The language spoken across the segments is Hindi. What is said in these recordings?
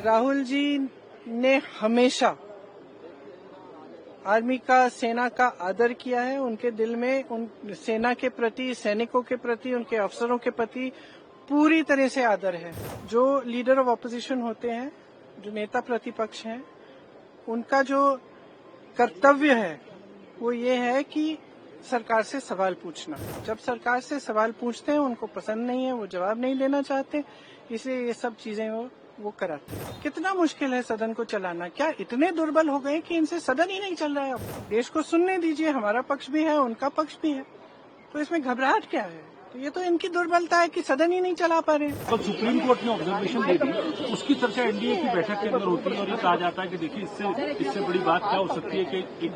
राहुल जी ने हमेशा आर्मी का, सेना का आदर किया है। उनके दिल में उन सेना के प्रति, सैनिकों के प्रति, उनके अफसरों के प्रति पूरी तरह से आदर है। जो लीडर ऑफ ऑपोजिशन होते हैं, जो नेता प्रतिपक्ष हैं, उनका जो कर्तव्य है वो ये है कि सरकार से सवाल पूछना। जब सरकार से सवाल पूछते हैं, उनको पसंद नहीं है, वो जवाब नहीं देना चाहते, इसलिए ये सब चीजें वो कराते हैं। कितना मुश्किल है सदन को चलाना। क्या इतने दुर्बल हो गए कि इनसे सदन ही नहीं चल रहा है? अब देश को सुनने दीजिए, हमारा पक्ष भी है, उनका पक्ष भी है, तो इसमें घबराहट क्या है? तो ये तो इनकी दुर्बलता है कि सदन ही नहीं चला पा रहे। तो सुप्रीम कोर्ट ने ऑब्जर्वेशन दे दी, उसकी चर्चा एनडीए की बैठक के अंदर होती है और ये कहा जाता है कि देखिए इससे बड़ी बात क्या हो सकती है कि एक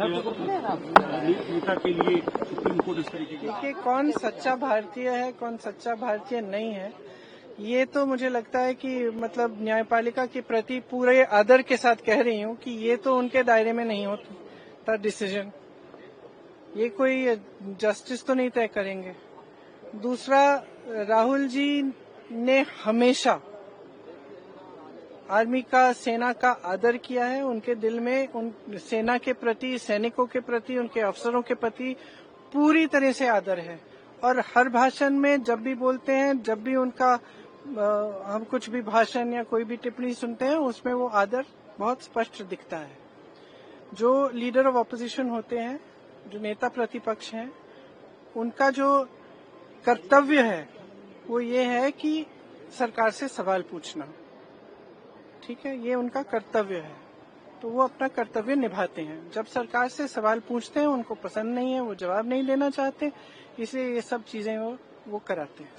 नेता के लिए सुप्रीम कोर्ट इस तरीके की। देखिए, कौन सच्चा भारतीय है, कौन सच्चा भारतीय नहीं है, ये तो मुझे लगता है कि मतलब न्यायपालिका के प्रति पूरे आदर के साथ कह रही हूँ कि ये तो उनके दायरे में नहीं होता डिसीजन। ये कोई जस्टिस तो नहीं तय करेंगे। दूसरा, राहुल जी ने हमेशा आर्मी का, सेना का आदर किया है। उनके दिल में उन सेना के प्रति, सैनिकों के प्रति, उनके अफसरों के प्रति पूरी तरह से आदर है। और हर भाषण में जब भी बोलते हैं, जब भी उनका हम कुछ भी भाषण या कोई भी टिप्पणी सुनते हैं, उसमें वो आदर बहुत स्पष्ट दिखता है। जो लीडर ऑफ ऑपोजिशन होते हैं, जो नेता प्रतिपक्ष हैं, उनका जो कर्तव्य है वो ये है कि सरकार से सवाल पूछना। ठीक है, ये उनका कर्तव्य है, तो वो अपना कर्तव्य निभाते हैं। जब सरकार से सवाल पूछते हैं, उनको पसंद नहीं है, वो जवाब नहीं देना चाहते, इसलिए ये सब चीजें वो कराते हैं।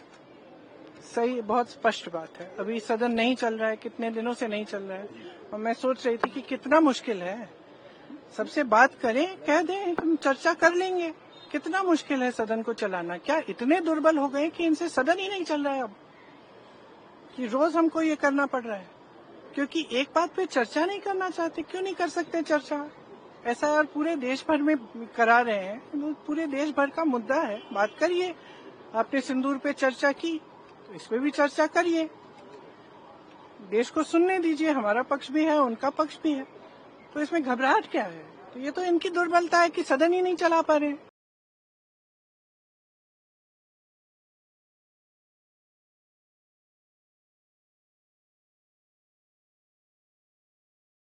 सही, बहुत स्पष्ट बात है। अभी सदन नहीं चल रहा है, कितने दिनों से नहीं चल रहा है, और मैं सोच रही थी कि कितना मुश्किल है। सबसे बात करें, कह दें, हम चर्चा कर लेंगे। कितना मुश्किल है सदन को चलाना। क्या इतने दुर्बल हो गए कि इनसे सदन ही नहीं चल रहा है अब, कि रोज हमको ये करना पड़ रहा है क्योंकि एक बात पे चर्चा नहीं करना चाहते। क्यों नहीं कर सकते चर्चा? ऐसा यार पूरे देश भर में करा रहे हैं, तो पूरे देश भर का मुद्दा है, बात करिए। आपने सिंदूर पे चर्चा की, तो इस पे भी चर्चा करिए। देश को सुनने दीजिए, हमारा पक्ष भी है, उनका पक्ष भी है, तो इसमें घबराहट क्या है? तो ये तो इनकी दुर्बलता है कि सदन ही नहीं चला पा रहे।